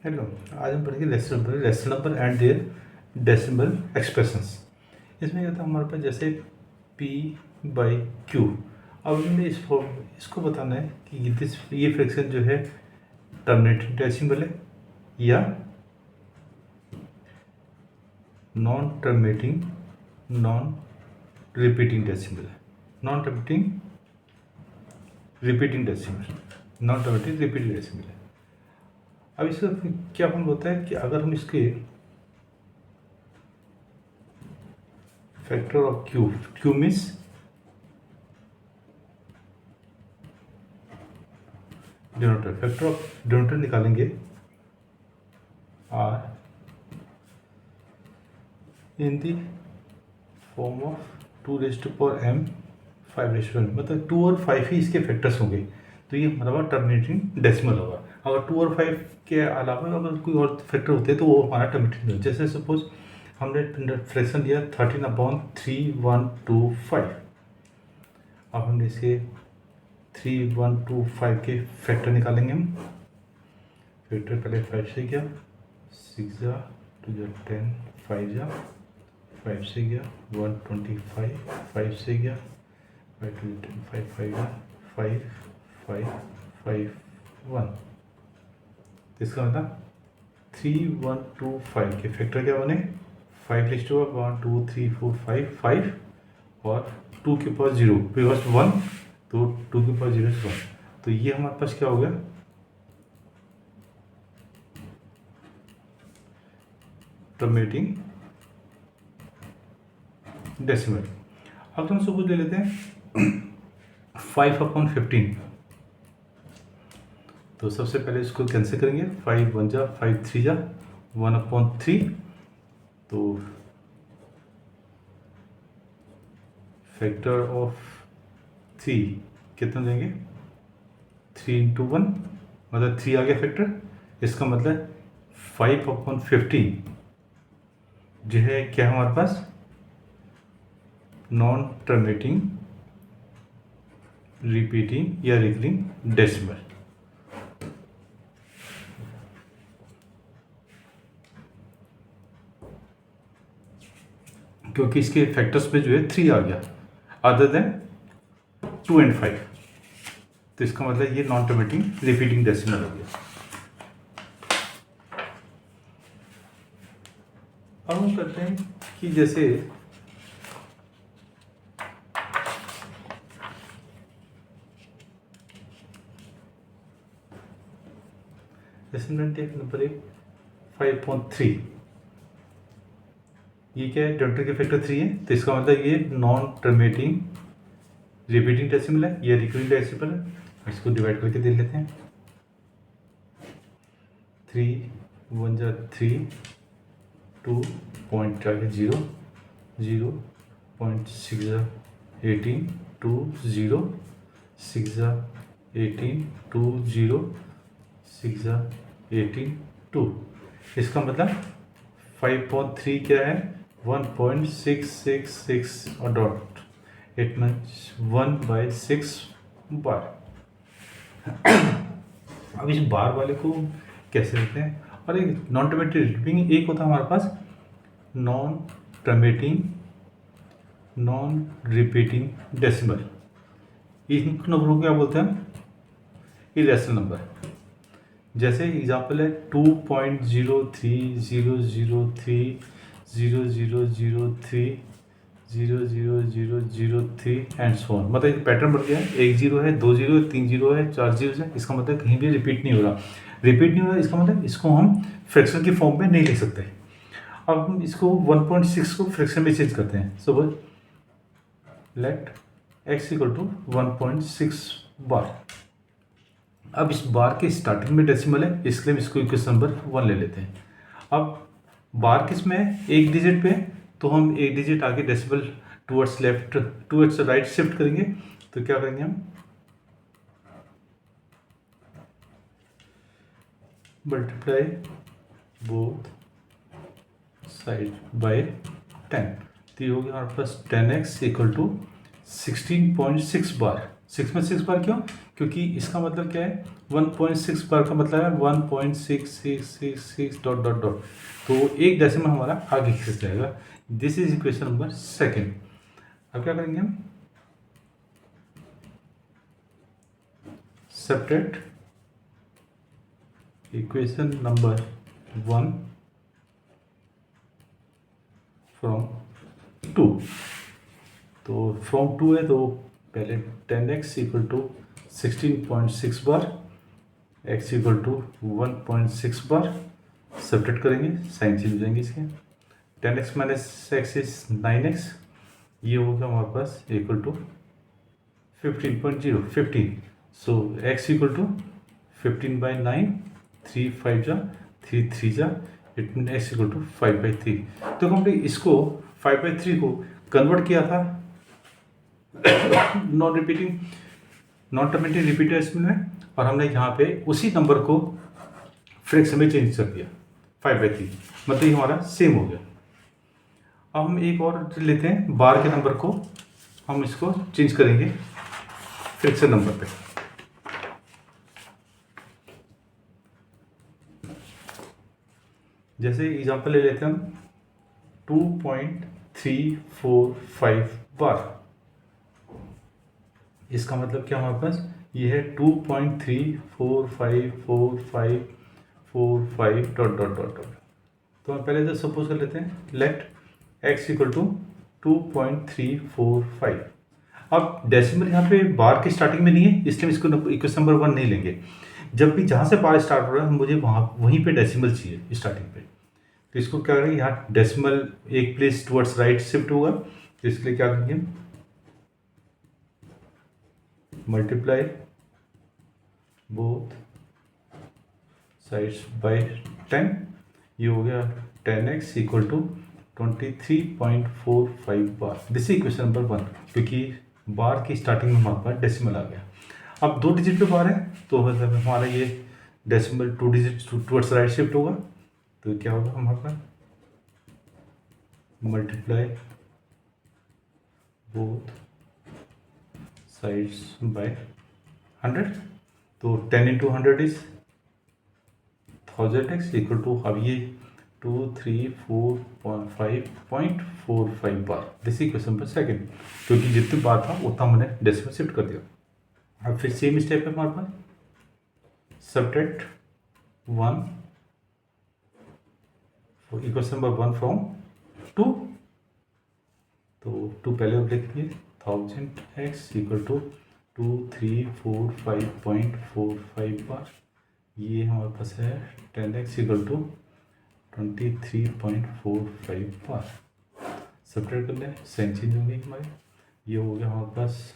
Hello, आज हम पढ़ेंगे rational number and their decimal expressions. इसमें क्या था हमारे पास, जैसे p बाई क्यू। अब हमने इसको बताना है कि ये फ्रैक्शन जो है टर्मिनेटिंग डेसिमल है या नॉन रिपीटिंग डेसिमल है। नॉन रिपीटिंग डेसिमल है। अब इसका क्या फॉर्म होता है कि अगर हम इसके factor of Q means denominator, factor of denominator निकालेंगे are in the form of 2⁻m 5⁻1, मतलब 2 और 5 ही इसके फैक्टर्स होंगे। तो ये हमारा टर्मिनेटिंग डेसिमल होगा। अगर 2 और 5 के अलावा अगर कोई और फैक्टर होते हैं तो वो हमारा टर्मिनेटिंग, जैसे सपोज हमने फ्रैक्शन लिया 13/3125। अब हमने इसके 3125 के फैक्टर निकालेंगे हम। फैक्टर पहले 5 से गया, 6 जा 2 जा 10, 5 जा 5 से गया 125, 5 से गया 5 2 10, 5 5 जा 5 5 5 1। तो इसका मतलब 3125 के फैक्टर क्या बने, 5 लिस्ट हुआ 1 2 3 4 5 5 और 2 के पास 0 बिकॉज 1, तो 2 के पास 0 1। तो ये हमारे पास क्या हो गया, टर्मिनेटिंग डेसिमल। अब हम सपोज ले लेते हैं 5/15। तो सबसे पहले इसको कैंसिल करेंगे, 5 1 जा 5 3 जा 1/3। तो फैक्टर ऑफ 3 कितना देंगे, 3 × 1 मतलब 3 आ गया फैक्टर। इसका मतलब 5/15 जो है क्या हमारे पास, नॉन टर्मिनेटिंग रिपीटिंग या रिकरिंग डेसिमल। क्योंकि इसके फैक्टर्स पे जो है 3 आ गया अदर देन 2 और 5, तो इसका मतलब ये नॉन टर्मिनेटिंग रिपीटिंग डेसिमल हो गया। अब हम करते हैं कि जैसे नंबर 5.3, ये क्या है, डिनोमिनेटर के फैक्टर 3 है, तो इसका मतलब ये नॉन टर्मिनेटिंग रिपीटिंग डेसिमल है या रिकरिंग डेसिमल है। इसको डिवाइड करके दे लेते हैं, 3 1 जा 3 2 पॉइंट आगे 0 0.6 जा 18 2 0 6 जा 18 2 0 6 जा 18 2। इसका मतलब 5.3 क्या है, 1.666 और डॉट, इट मीन्स 1/6 बार। अब इस बार वाले को कैसे लिखते हैं, और एक नॉन टर्मिनेटिंग एक होता है हमारे पास नॉन रिपीटिंग डेसिमल। इन नंबरों को क्या बोलते हैं, इरेशनल नंबर। जैसे एग्जाम्पल है 2.030030003 00003 एंड सो ऑन। मतलब एक पैटर्न बन गया है, 1 0 है 2 0 है 3 0 है 4 0 है। इसका मतलब कहीं भी रिपीट नहीं हो रहा। इसका मतलब इसको हम फ्रैक्शन की फॉर्म में नहीं लिख सकते। अब हम इसको 1.6 को फ्रैक्शन में चेंज करते हैं। सपोज लेट x = 1.6 बार। अब इस बार के स्टार्टिंग में डेसिमल है, इसलिए हम इसको इक्वेशन नंबर 1 ले लेते हैं। अब बार किस में है, एक डिजिट पे, तो हम एक डिजिट आगे डेसिमल टूवर्ड्स राइट शिफ्ट करेंगे। तो क्या करेंगे हम, मल्टीप्लाई बोथ साइड बाय 10। तो ये हो गया हमारे पास 10x = 16.6 बार। 6 में 6 बार क्यों, क्योंकि इसका मतलब क्या है, 1.6 बार का मतलब है 1.6666 डॉट डॉट डॉट, तो एक डेसिमल हमारा आगे खिंच जाएगा। This is equation number second. अब क्या करेंगे हम, सेपरेट इक्वेशन नंबर 1 फ्रॉम 2। तो फ्रॉम 2 है तो पहले 10x equal to 16.6 bar, x equal to 1.6 bar separate करेंगे, साइन चेंज हो जाएंगे इसके। 10x minus x is 9x, ये होगा हमारे पास equal to 15.0 so x equal to 15/9, 3 5 जा 3 3 जा, it mean x equal to 5/3। तो हमने इसको 5/3 को कन्वर्ट किया था नॉन टर्मिनेटिंग रिपीटेड डेसिमल में, और हमने यहाँ पे उसी नंबर को फ्रैक्शन में चेंज कर दिया 5/3, मतलब ये हमारा सेम हो गया। अब हम एक और लेते हैं, बार के नंबर को हम इसको चेंज करेंगे फ्रैक्शन नंबर पे। जैसे एग्जांपल ले लेते हैं हम 2.345 बार, इसका मतलब क्या हमारे पास ये है 2.3454545 डॉट डॉट डॉट डॉट। तो हम पहले तो सपोज कर लेते हैं, लेट x इक्वल टू 2.345। अब डेसिमल यहाँ पे बार की स्टार्टिंग में नहीं है, इसलिए इसको इक्वेशन नंबर 1 नहीं लेंगे। जब भी जहाँ से बार स्टार्ट हो रहा है मुझे वहीं पे डेसिमल चाहिए स्टार्टिंग पे, तो इसको क्या करेंगे, यहाँ डेसिमल एक प्लेस टुवर्ड्स राइट शिफ्ट होगा, तो इसके लिए क्या करेंगे, मल्टीप्लाई बोथ साइड्स बाय 10, ये हो गया 10x equal to 23.45 bar. This equation number 1, क्योंकि बार की स्टार्टिंग में हमारे पास डेसिमल आ गया। अब 2 डिजिट पे बार है तो हमारा ये decimal 2 digit towards right shift होगा, तो क्या होगा हमारे पास, मल्टीप्लाई बोथ साइड्स बाय 100, तो 10 into 100 is 1000x equal to, अब ये 234.5.45 बार। दिस इक्वेशन नंबर सेकेंड, क्योंकि जितनी बार था उतना मैंने डेसिमल शिफ्ट कर दिया। अब फिर सेम स्टेप है हमारे पास, सब्ट्रैक्ट 1 इक्वेशन नंबर 1 फ्रॉम 2, तो 2 पहले आप लिखिए, 1000x इक्वल टू 2345.45 बार, ये हमारे पास है 10x equal to 23.45 bar. Subtract कर लें, साइन चेंज होंगे हमारे, ये हो गया हमारे पास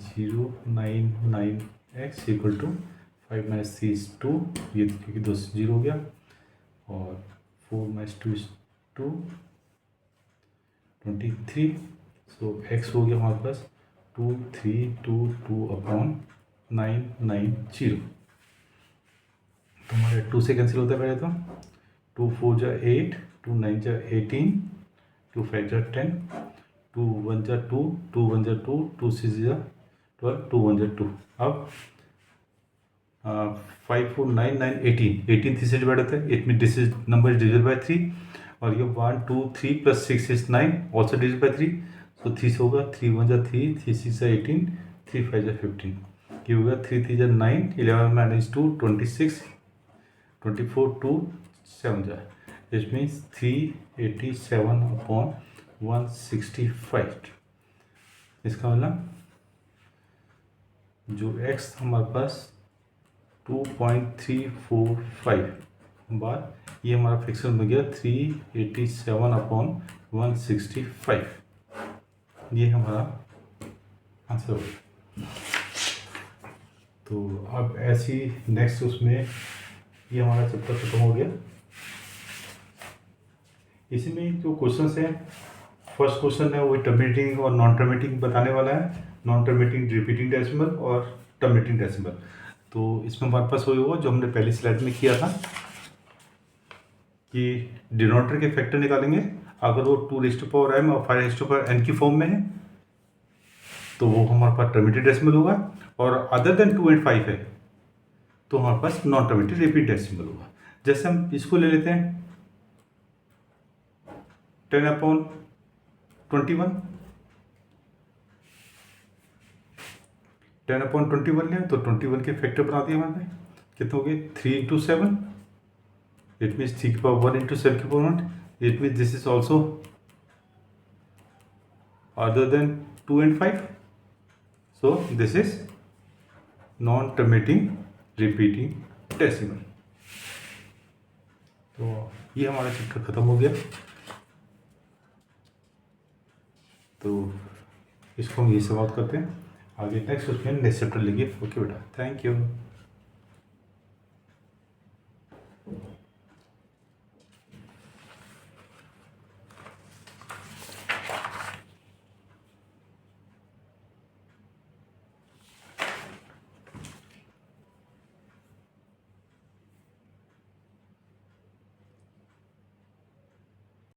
099x equal to 5 minus 3 is 2, ये क्योंकि 2 से 0 हो गया, और 4 माइनस 2 इज 2, 23, सो x हो गया हमारे पास 2322/990। तो हमारे 2 से कैंसिल होता है पहले तो, 2 4 जा 8, 2 9 जा 18, 2 5 जा 10, 2 1 जा 2, 2 1 जा 2, 2 6 जा 12, 2 1 जा 2। अब 5 4 9 9 18, 18 3 से डिवाइड होता है, it mean this is number is divisible by 3, और ये 1 2 3 plus 6 is 9 also divisible by 3, सो 3 से होगा, 3 1 जा 3, 3 6 जा 18, 3 5 जा 15, ये होगा 3 3 जा 9, 11 माइनस 2 26, 24 2 7 जा, इट मीन्स 387/165। इसका मतलब जो x हमारे पास 2.345 बार, ये हमारा फ्रैक्शन हो गया 387/165, ये हमारा आंसर हो गया। तो अब ऐसी नेक्स्ट उसमें ये हमारा चैप्टर खत्म हो गया। इसी में जो क्वेश्चंस हैं, फर्स्ट क्वेश्चन है वो टर्मिनेटिंग और नॉन टर्मिनेटिंग बताने वाला है, नॉन टर्मिनेटिंग रिपीटिंग डेसिमल और टर्मिनेटिंग डेसिमल। तो इसमें हमारे पास वही होगा जो हमने पहली स्लाइड में किया था कि डिनोमिनेटर के फैक्टर निकालेंगे, अगर वो 2 raised to power m और 5 raised to power n की फॉर्म में है तो वो हमारे पास टर्मिनेटेड डेसिमल होगा, और अदर देन 2 एंड 5 है तो हमारे पास नॉन टर्मिनेटेड रिपीट डेसिमल होगा। जैसे हम इसको ले लेते हैं 10/21, 10/21 लिया तो 21 के फैक्टर बना दिए हमारे पे, कितने हो गए 3 × 7, इट मीन्स 3 की पावर 1 × 7 की power 1, it means this is also other than 2 and 5, so this is non-terminating repeating decimal। तो ये हमारा चैप्टर खत्म हो गया, तो इसको हम यही समाप्त करते हैं। आगे नेक्स्ट उसमें नेक्स्ट चैप्टर लेंगे। ओके बेटा, थैंक यू।